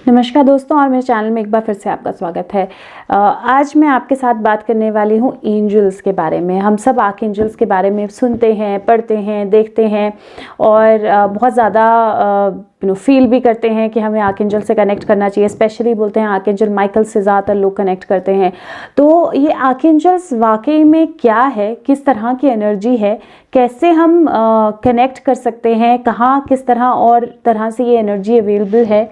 नमस्कार दोस्तों, और मेरे चैनल में एक बार फिर से आपका स्वागत है। आज मैं आपके साथ बात करने वाली हूँ एंजल्स के बारे में। हम सब आर्कएंजल्स के बारे में सुनते हैं, पढ़ते हैं, देखते हैं और बहुत ज़्यादा फील भी करते हैं कि हमें आर्कएंजल से कनेक्ट करना चाहिए। स्पेशली बोलते हैं आर्कएंजल माइकल से ज़्यादातर लोग कनेक्ट करते हैं। तो ये आर्कएंजल्स वाकई में क्या है, किस तरह की एनर्जी है, कैसे हम कनेक्ट कर सकते हैं, कहाँ किस तरह से ये एनर्जी अवेलेबल है।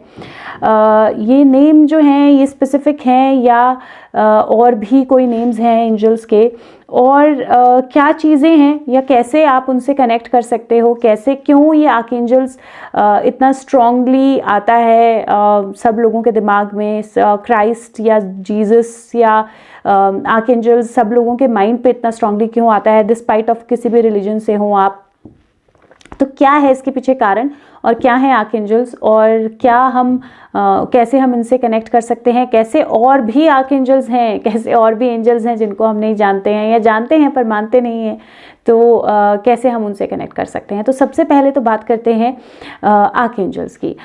ये नेम जो हैं ये स्पेसिफिक हैं या और भी कोई नेम्स हैं एंजल्स के, और क्या चीज़ें हैं या कैसे आप उनसे कनेक्ट कर सकते हो, कैसे क्यों ये आर्कएंजल्स इतना स्ट्रांगली आता है सब लोगों के दिमाग में। क्राइस्ट या जीसस या आर्कएंजल्स सब लोगों के माइंड पे इतना स्ट्रांगली क्यों आता है, डिस्पाइट ऑफ किसी भी रिलीजन से हो आप। तो क्या है इसके पीछे कारण, और क्या है आर्कएंजल्स, और क्या हम कैसे हम इनसे कनेक्ट कर सकते हैं, कैसे और भी आर्कएंजल्स हैं, कैसे और भी एंजल्स हैं जिनको हम नहीं जानते हैं या जानते हैं पर मानते नहीं हैं, तो कैसे हम उनसे कनेक्ट कर सकते हैं। तो सबसे पहले तो बात करते हैं आर्कएंजल्स की।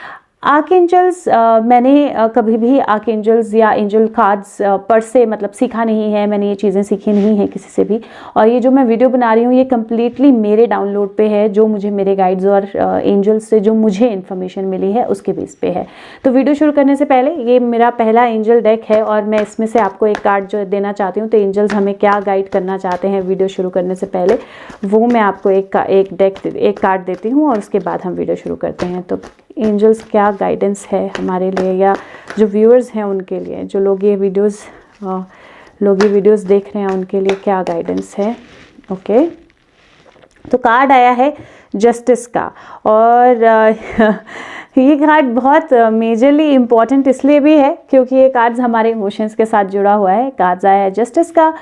आर्कएंजल्स मैंने कभी भी आर्कएंजल्स या एंजल कार्ड्स पर से मतलब सीखा नहीं है, मैंने ये चीज़ें सीखी नहीं है किसी से भी। और ये जो मैं वीडियो बना रही हूँ ये कम्प्लीटली मेरे डाउनलोड पे है, जो मुझे मेरे गाइड्स और एंजल्स से जो मुझे इन्फॉर्मेशन मिली है उसके बेस पे है। तो वीडियो शुरू करने से पहले ये मेरा पहला एंजल डेक है और मैं इसमें से आपको एक कार्ड जो देना चाहती हूँ। तो एंजल्स हमें क्या गाइड करना चाहते हैं वीडियो शुरू करने से पहले, वो मैं आपको एक कार्ड देती हूँ और उसके बाद हम वीडियो शुरू करते हैं। तो एंजल्स क्या गाइडेंस है हमारे लिए या जो व्यूअर्स हैं उनके लिए, जो लोग ये वीडियोस देख रहे हैं उनके लिए क्या गाइडेंस है। ओके, तो कार्ड आया है जस्टिस का, और ये कार्ड बहुत मेजरली इम्पॉर्टेंट इसलिए भी है क्योंकि ये कार्ड्स हमारे इमोशंस के साथ जुड़ा हुआ है। कार्ड्स आया है जस्टिस का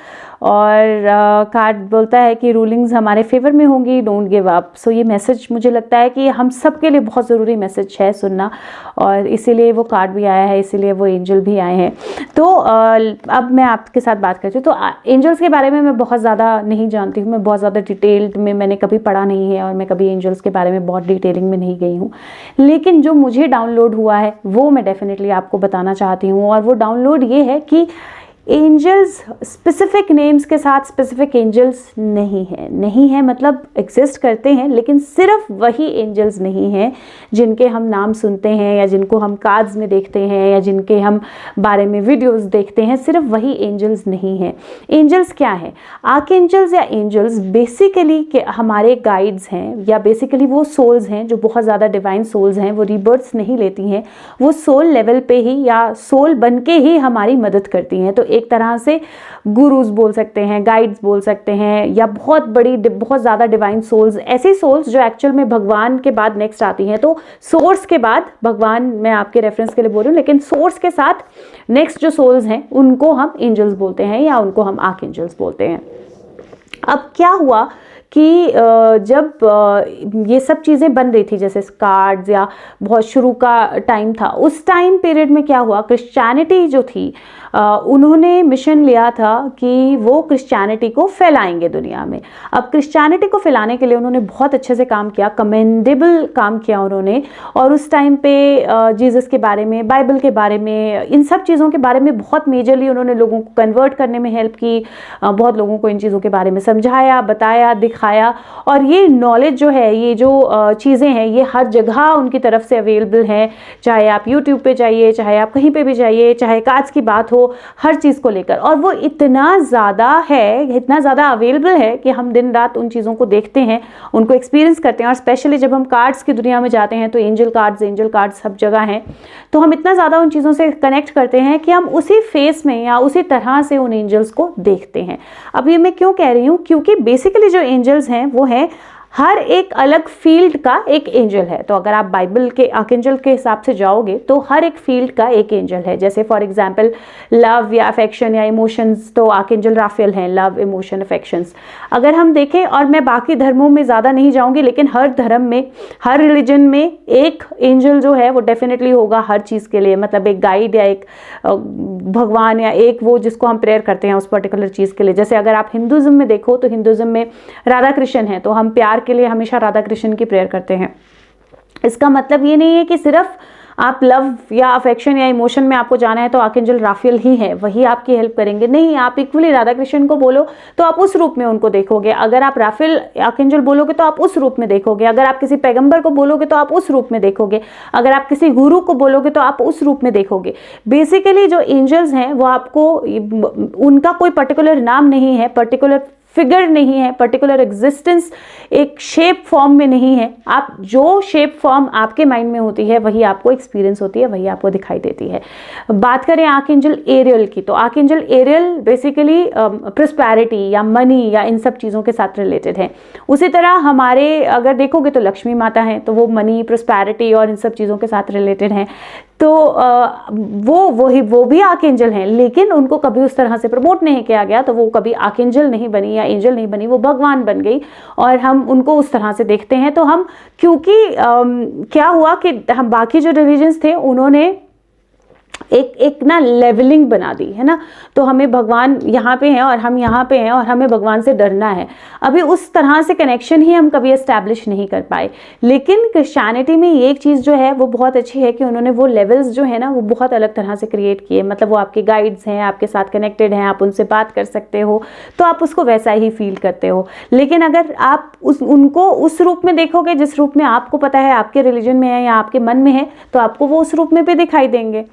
और कार्ड बोलता है कि रूलिंग्स हमारे फेवर में होंगी, डोंट गिव अप। सो ये मैसेज मुझे लगता है कि हम सब के लिए बहुत ज़रूरी मैसेज है सुनना, और इसीलिए वो कार्ड भी आया है, इसीलिए वो एंजल भी आए हैं। तो अब मैं आपके साथ बात करती हूँ। तो एंजल्स के बारे में मैं बहुत ज़्यादा नहीं जानती हूँ, मैं बहुत ज़्यादा डिटेल्ड में मैंने कभी पढ़ा नहीं है और मैं कभी एंजल्स के बारे में बहुत डिटेलिंग में नहीं गई हूँ। लेकिन जो मुझे डाउनलोड हुआ है वो मैं डेफिनेटली आपको बताना चाहती हूँ, और वो डाउनलोड ये है कि एंजल्स स्पेसिफिक नेम्स के साथ स्पेसिफिक एंजल्स नहीं है मतलब एग्जिस्ट करते हैं, लेकिन सिर्फ वही एंजल्स नहीं हैं जिनके हम नाम सुनते हैं या जिनको हम कार्ड्स में देखते हैं या जिनके हम बारे में वीडियोस देखते हैं, सिर्फ वही एंजल्स नहीं हैं। एंजल्स क्या है? आर्कएंजल्स या एंजल्स बेसिकली हमारे गाइड्स हैं, या बेसिकली वो सोल्स हैं जो बहुत ज़्यादा डिवाइन सोल्स हैं। वो रीबर्थ्स नहीं लेती हैं, वो सोल लेवल पे ही या सोल बन के ही हमारी मदद करती हैं। तो एक तरह से गुरुज बोल सकते हैं, गाइड्स बोल सकते हैं, या बहुत ज़्यादा डिवाइन सोल्स, ऐसी सोल्स जो एक्चुअल में भगवान के बाद नेक्स्ट आती हैं। तो सोर्स के बाद भगवान, मैं आपके रेफरेंस के लिए बोल रही हूँ, लेकिन सोर्स के साथ नेक्स्ट जो सोल्स हैं उनको हम एंजल्स बोलते हैं या उनको हम आर्कएंजल्स बोलते हैं। अब क्या हुआ कि जब ये सब चीज़ें बन रही थी, जैसे कार्ड्स या बहुत शुरू का टाइम था, उस टाइम पीरियड में क्या हुआ, क्रिश्चियनिटी जो थी उन्होंने मिशन लिया था कि वो क्रिश्चियनिटी को फैलाएंगे दुनिया में। अब क्रिश्चियनिटी को फैलाने के लिए उन्होंने बहुत अच्छे से काम किया, कमेंडेबल काम किया उन्होंने। और उस टाइम पे जीसस के बारे में, बाइबल के बारे में, इन सब चीज़ों के बारे में बहुत मेजरली उन्होंने लोगों को कन्वर्ट करने में हेल्प की, बहुत लोगों को इन चीज़ों के बारे में समझाया, बताया, दिखाया। और ये नॉलेज जो है, ये जो चीज़ें हैं, ये हर जगह उनकी तरफ से अवेलेबल हैं। चाहे आप यूट्यूब पे जाइए, चाहे आप कहीं पे भी जाइए, चाहे कार्ड्स की बात हो, हर चीज़ को लेकर। और वो इतना ज़्यादा है, इतना ज़्यादा अवेलेबल है कि हम दिन रात उन चीज़ों को देखते हैं, उनको एक्सपीरियंस करते हैं। और स्पेशली जब हम कार्ड्स की दुनिया में जाते हैं तो एंजल कार्ड्स सब जगह हैं। तो हम इतना ज़्यादा उन चीज़ों से कनेक्ट करते हैं कि हम उसी फेस में या उसी तरह से उन एंजल्स को देखते हैं। अब ये मैं क्यों कह रही हूँ, क्योंकि बेसिकली जो एंजल्स हैं वो है हर एक अलग फील्ड का एक एंजल है। तो अगर आप बाइबल के आर्कएंजल के हिसाब से जाओगे तो हर एक फील्ड का एक एंजल है। जैसे फॉर एग्जांपल लव या अफेक्शन या इमोशंस, तो आर्कएंजल राफेल हैं, लव, इमोशन, अफेक्शंस। अगर हम देखें, और मैं बाकी धर्मों में ज़्यादा नहीं जाऊंगी, लेकिन हर धर्म में, हर रिलीजन में एक एंजल जो है वो डेफिनेटली होगा हर चीज़ के लिए। मतलब एक गाइड या एक भगवान या एक वो जिसको हम प्रेयर करते हैं उस पर्टिकुलर चीज़ के लिए। जैसे अगर आप हिंदुज़म में देखो तो हिंदुज़म में राधा कृष्ण है, तो हम प्यार के लिए हमेशा राधा कृष्ण की प्रेयर करते हैं। इसका मतलब ये नहीं है कि सिर्फ आप लव या अफेक्शन या इमोशन में आपको जाना है तो आर्कएंजल राफेल ही है, वही आपकी हेल्प करेंगे। नहीं, आप इक्वली राधा कृष्ण को बोलो तो आप उस रूप में उनको देखोगे, अगर आप राफेल आर्कएंजल बोलोगे तो आप उस रूप में देखोगे, अगर आप किसी पैगंबर को बोलोगे तो आप उस रूप में देखोगे, अगर आप किसी गुरु को बोलोगे तो आप उस रूप में देखोगे। बेसिकली जो एंजल्स हैं वो आपको, उनका कोई पर्टिकुलर नाम नहीं है, पर्टिकुलर फिगर नहीं है, पर्टिकुलर एग्जिस्टेंस एक शेप फॉर्म में नहीं है। आप जो शेप फॉर्म आपके माइंड में होती है वही आपको एक्सपीरियंस होती है, वही आपको दिखाई देती है। बात करें आर्कएंजल एरियल की, तो आर्कएंजल एरियल बेसिकली प्रॉस्पेरिटी या मनी या इन सब चीज़ों के साथ रिलेटेड है। उसी तरह हमारे अगर देखोगे तो लक्ष्मी माता हैं, तो वो मनी, प्रॉस्पेरिटी और इन सब चीज़ों के साथ रिलेटेड हैं। तो वो भी आर्कएंजल हैं, लेकिन उनको कभी उस तरह से प्रमोट नहीं किया गया, तो वो कभी आर्कएंजल नहीं बनी या एंजल नहीं बनी, वो भगवान बन गई और हम उनको उस तरह से देखते हैं। तो हम, क्योंकि क्या हुआ कि हम बाकी जो रिलीजन्स थे उन्होंने एक ना लेवलिंग बना दी है ना, तो हमें भगवान यहाँ पे हैं और हम यहाँ पे हैं और हमें भगवान से डरना है। अभी उस तरह से कनेक्शन ही हम कभी एस्टैब्लिश नहीं कर पाए। लेकिन क्रिश्चियनिटी में ये एक चीज़ जो है वो बहुत अच्छी है कि उन्होंने वो लेवल्स जो है ना वो बहुत अलग तरह से क्रिएट किए। मतलब वो आपके गाइड्स हैं, आपके साथ कनेक्टेड हैं, आप उनसे बात कर सकते हो, तो आप उसको वैसा ही फील करते हो। लेकिन अगर आप उनको उस रूप में देखोगे जिस रूप में आपको पता है आपके रिलीजन में है या आपके मन में है, तो आपको वो उस रूप में भी दिखाई देंगे।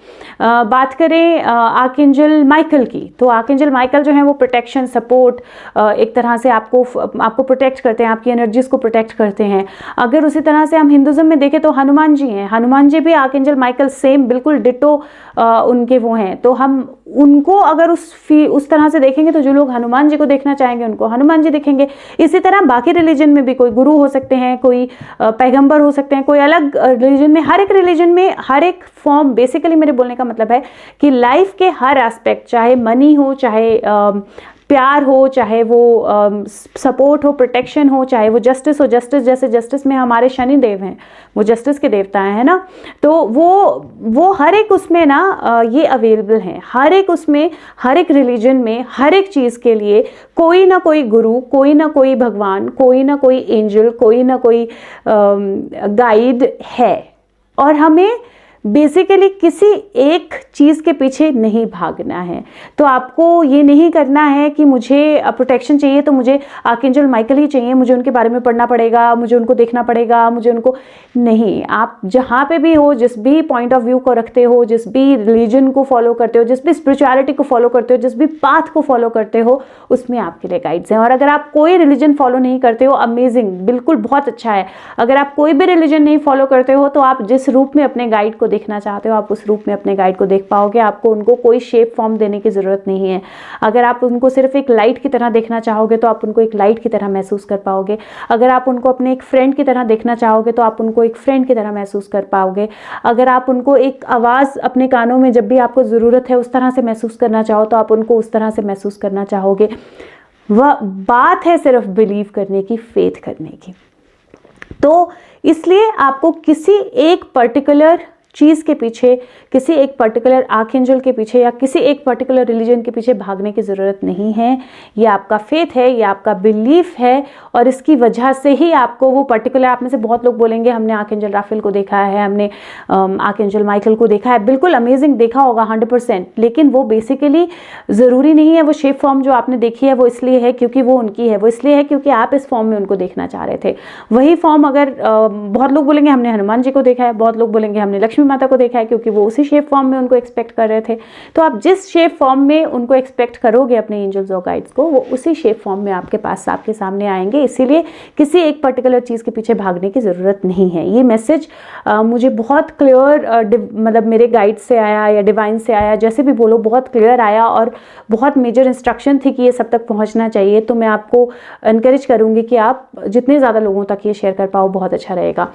बात करें आर्कएंजल माइकल की, तो आर्कएंजल माइकल जो है वो प्रोटेक्शन, सपोर्ट, एक तरह से आपको प्रोटेक्ट करते हैं, आपकी एनर्जीज को प्रोटेक्ट करते हैं। अगर उसी तरह से हम हिंदुज्म में देखें तो हनुमान जी हैं, हनुमान जी भी आर्कएंजल माइकल सेम बिल्कुल डिटो उनके वो हैं। तो हम उनको अगर उस तरह से देखेंगे तो जो लोग हनुमान जी को देखना चाहेंगे उनको हनुमान जी दिखेंगे। इसी तरह बाकी रिलीजन में भी कोई गुरु हो सकते हैं, कोई पैगंबर हो सकते हैं, कोई अलग रिलीजन में, हर एक रिलीजन में हर एक फॉर्म। बेसिकली मेरे बोलने का मतलब है कि लाइफ के हर एस्पेक्ट, चाहे मनी हो, चाहे प्यार हो, चाहे वो सपोर्ट हो, प्रोटेक्शन हो, चाहे वो जस्टिस हो, जस्टिस जैसे जस्टिस में हमारे शनि देव हैं, वो जस्टिस के देवता हैं ना, तो वो हर एक उसमें ना ये अवेलेबल हैं। हर एक उसमें, हर एक रिलीजन में, हर एक चीज़ के लिए कोई ना कोई गुरु, कोई ना कोई भगवान, कोई ना कोई एंजल, कोई ना कोई गाइड है। और हमें बेसिकली किसी एक चीज़ के पीछे नहीं भागना है। तो आपको ये नहीं करना है कि मुझे प्रोटेक्शन चाहिए तो मुझे आर्कएंजल माइकल ही चाहिए, मुझे उनके बारे में पढ़ना पड़ेगा, मुझे उनको देखना पड़ेगा, मुझे उनको नहीं। आप जहाँ पे भी हो, जिस भी पॉइंट ऑफ व्यू को रखते हो, जिस भी रिलीजन को फॉलो करते हो, जिस भी स्पिरिचुअलिटी को फॉलो करते हो, जिस भी पाथ को फॉलो करते हो, उसमें आपके लिए गाइड्स हैं। और अगर आप कोई रिलीजन फॉलो नहीं करते हो, अमेजिंग, बिल्कुल बहुत अच्छा है। अगर आप कोई भी रिलीजन नहीं फॉलो करते हो तो आप जिस रूप में अपने गाइड को देखना चाहते हो आप उस रूप में अपने गाइड को देख पाओगे। आपको उनको कोई शेप फॉर्म देने की ज़रूरत नहीं है। अगर आप उनको सिर्फ एक लाइट की तरह देखना चाहोगे तो आप उनको एक लाइट की तरह महसूस कर पाओगे। अगर आप उनको अपने एक फ्रेंड की तरह देखना चाहोगे तो आप उनको एक फ्रेंड की तरह महसूस कर पाओगे। अगर आप उनको एक आवाज़ अपने कानों में जब भी आपको ज़रूरत है उस तरह से महसूस करना चाहो तो आप उनको उस तरह से महसूस करना चाहोगे। वह बात है सिर्फ बिलीव करने की, फेथ करने की। तो इसलिए आपको किसी एक पर्टिकुलर चीज़ के पीछे, किसी एक पर्टिकुलर आर्कएंजल के पीछे या किसी एक पर्टिकुलर रिलीजन के पीछे भागने की ज़रूरत नहीं है। ये आपका फेथ है, ये आपका बिलीफ है और इसकी वजह से ही आपको वो पर्टिकुलर, आप में से बहुत लोग बोलेंगे हमने आर्कएंजल राफेल को देखा है, हमने आर्कएंजल माइकल को देखा है। बिल्कुल अमेजिंग, देखा होगा 100%, लेकिन वो बेसिकली ज़रूरी नहीं है। वो शेप फॉर्म जो आपने देखी है वो इसलिए है क्योंकि वो उनकी है, वो इसलिए है क्योंकि आप इस फॉर्म में उनको देखना चाह रहे थे। वही फॉर्म अगर बहुत लोग बोलेंगे हमने हनुमान जी को देखा है, बहुत लोग बोलेंगे हमने लक्ष्मी माता को देखा है क्योंकि वो उसी शेप फॉर्म में उनको एक्सपेक्ट कर रहे थे। तो आप जिस शेप फॉर्म में उनको एक्सपेक्ट करोगे अपने एंजल्स और गाइड्स को, वो उसी शेप फॉर्म में आपके पास, आपके सामने आएंगे। इसीलिए किसी एक पर्टिकुलर चीज़ के पीछे भागने की ज़रूरत नहीं है। ये मैसेज मुझे बहुत क्लियर, मतलब मेरे गाइड से आया या डिवाइन से आया, जैसे भी बोलो, बहुत क्लियर आया और बहुत मेजर इंस्ट्रक्शन थी कि ये सब तक पहुँचना चाहिए। तो मैं आपको इनकरेज करूँगी कि आप जितने ज़्यादा लोगों तक ये शेयर कर पाओ बहुत अच्छा रहेगा।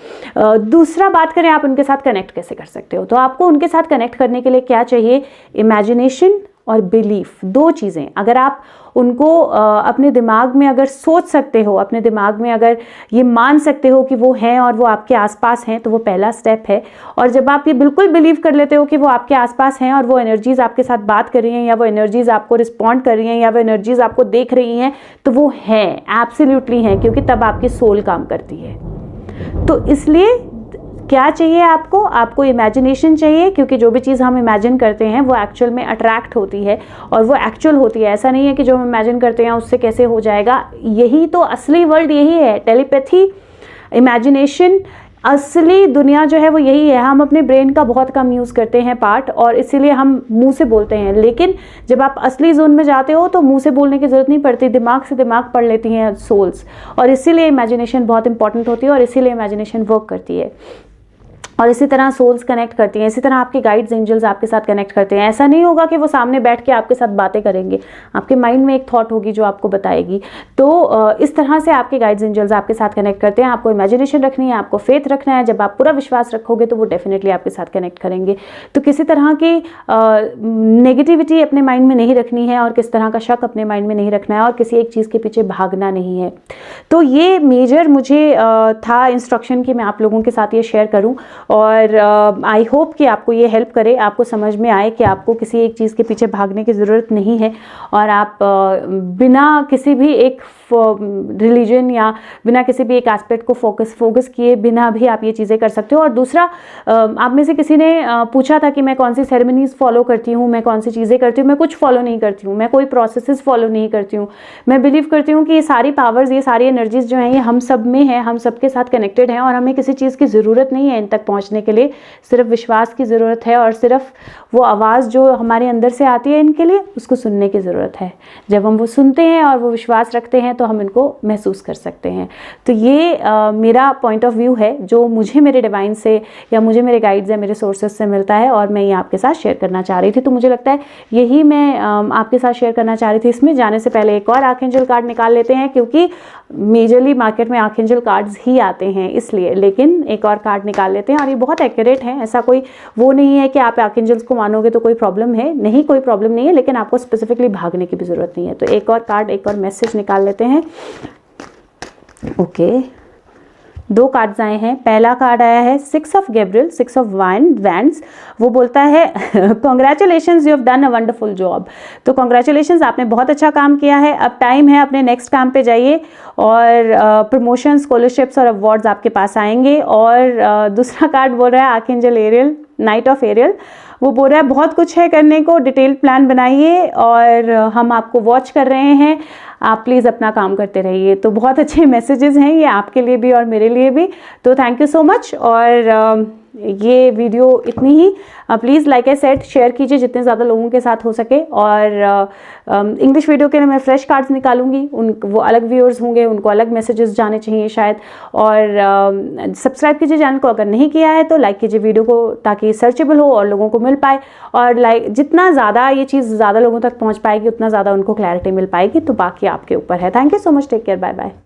दूसरा बात करें आप उनके साथ कनेक्ट कैसे कर सकते हो, तो आपको उनके साथ कनेक्ट करने के लिए क्या चाहिए? इमेजिनेशन और बिलीफ, दो चीज़ें। अगर आप उनको अपने दिमाग में अगर सोच सकते हो, अपने दिमाग में अगर ये मान सकते हो कि वो हैं और वो आपके आसपास हैं, तो वो पहला स्टेप है। और जब आप ये बिल्कुल बिलीव कर लेते हो कि वो आपके आसपास हैं और वो एनर्जीज आपके साथ बात कर रही हैं या वो एनर्जीज आपको रिस्पॉन्ड कर रही हैं या वो एनर्जीज आपको देख रही हैं, तो वो हैं, एब्सोल्युटली हैं, क्योंकि तब आपकी सोल काम करती है। तो इसलिए क्या चाहिए आपको? आपको इमेजिनेशन चाहिए, क्योंकि जो भी चीज़ हम इमेजिन करते हैं वो एक्चुअल में अट्रैक्ट होती है और वो एक्चुअल होती है। ऐसा नहीं है कि जो हम इमेजिन करते हैं उससे कैसे हो जाएगा। यही तो असली वर्ल्ड यही है, टेलीपैथी, इमेजिनेशन, असली दुनिया जो है वो यही है। हम अपने ब्रेन का बहुत कम यूज़ करते हैं पार्ट, और इसीलिए हम मुंह से बोलते हैं। लेकिन जब आप असली जोन में जाते हो तो मुंह से बोलने की ज़रूरत नहीं पड़ती, दिमाग से दिमाग पढ़ लेती हैं सोल्स। और इसीलिए इमेजिनेशन बहुत इंपॉर्टेंट होती है और इसीलिए इमेजिनेशन वर्क करती है। और इसी तरह सोल्स कनेक्ट करती हैं, इसी तरह आपके गाइड्स एंजल्स आपके साथ कनेक्ट करते हैं। ऐसा नहीं होगा कि वो सामने बैठ के आपके साथ बातें करेंगे, आपके माइंड में एक थॉट होगी जो आपको बताएगी। तो इस तरह से आपके गाइड्स एंजल्स आपके साथ कनेक्ट करते हैं। आपको इमेजिनेशन रखनी है, आपको फेथ रखना है। जब आप पूरा विश्वास रखोगे तो वो डेफिनेटली आपके साथ कनेक्ट करेंगे। तो किसी तरह की नेगेटिविटी अपने माइंड में नहीं रखनी है और किस तरह का शक अपने माइंड में नहीं रखना है और किसी एक चीज़ के पीछे भागना नहीं है। तो ये मेजर मुझे था इंस्ट्रक्शन कि मैं आप लोगों के साथ ये शेयर करूं, और आई होप कि आपको ये हेल्प करे, आपको समझ में आए कि आपको किसी एक चीज़ के पीछे भागने की ज़रूरत नहीं है और आप बिना किसी भी एक रिलीजन या बिना किसी भी एक एस्पेक्ट को फोकस किए बिना भी आप ये चीज़ें कर सकते हो। और दूसरा, आप में से किसी ने पूछा था कि मैं कौन सी सेरेमनीज फॉलो करती हूँ, मैं कौन सी चीज़ें करती हूँ। मैं कुछ फॉलो नहीं करती हूँ, मैं कोई प्रोसेसेस फॉलो नहीं करती हूँ। मैं बिलीव करती हूँ कि ये सारी पावर्स, ये सारी एनर्जीज जो हैं ये हम सब में है, हम सबके साथ कनेक्टेड हैं और हमें किसी चीज़ की ज़रूरत नहीं है इन तक पहुँचने के लिए। सिर्फ विश्वास की ज़रूरत है और सिर्फ वो आवाज़ जो हमारे अंदर से आती है इनके लिए, उसको सुनने की ज़रूरत है। जब हम वो सुनते हैं और वो विश्वास रखते हैं तो हम इनको महसूस कर सकते हैं। तो ये मेरा पॉइंट ऑफ व्यू है जो मुझे मेरे डिवाइन से या मुझे मेरे गाइड्स या मेरे सोर्सेज से मिलता है और मैं ये आपके साथ शेयर करना चाह रही थी। तो मुझे लगता है यही मैं आपके साथ शेयर करना चाह रही थी। इसमें जाने से पहले एक और आर्कएंजल कार्ड निकाल लेते हैं, क्योंकि मेजरली मार्केट में आर्कएंजल कार्ड्स ही आते हैं इसलिए, लेकिन एक और कार्ड निकाल लेते हैं और ये बहुत एक्यूरेट है। ऐसा कोई वो नहीं है कि आप आर्कएंजल्स को मानोगे तो कोई प्रॉब्लम है, नहीं, कोई प्रॉब्लम नहीं है, लेकिन आपको स्पेसिफिकली भागने की भी ज़रूरत नहीं है। तो एक और कार्ड, एक और मैसेज निकाल लेते हैं। ओके, 2 कार्ड्स आए हैं। पहला कार्ड आया है 6 ऑफ गैब्रियल, 6 ऑफ वैंड्स। वो बोलता है congratulations, you have done a wonderful job. तो कॉन्ग्रेचुलेशंस, आपने बहुत अच्छा काम किया है। अब टाइम है अपने नेक्स्ट काम पे जाइए और प्रमोशन, स्कॉलरशिप्स और अवार्ड्स आपके पास आएंगे। और दूसरा कार्ड बोल रहा है archangel ariel, knight of ariel. वो बोल रहा है बहुत कुछ है करने को, डिटेल्ड प्लान बनाइए और हम आपको वॉच कर रहे हैं, आप प्लीज़ अपना काम करते रहिए। तो बहुत अच्छे मैसेजेस हैं ये आपके लिए भी और मेरे लिए भी। तो थैंक यू सो मच। और ये वीडियो इतनी ही। Please like I said share कीजिए जितने ज़्यादा लोगों के साथ हो सके। और इंग्लिश वीडियो के लिए मैं फ्रेश कार्ड्स निकालूंगी, वो अलग व्यूअर्स होंगे, उनको अलग मैसेजेस जाने चाहिए शायद। और सब्सक्राइब कीजिए चैनल को, अगर नहीं किया है तो लाइक कीजिए वीडियो को ताकि सर्चेबल हो और लोगों को मिल पाए। और जितना ज़्यादा ये चीज़ ज़्यादा लोगों तक पहुँच पाएगी उतना ज़्यादा उनको क्लैरिटी मिल पाएगी। तो बाकी आपके ऊपर है। Thank you so much, take care, bye bye.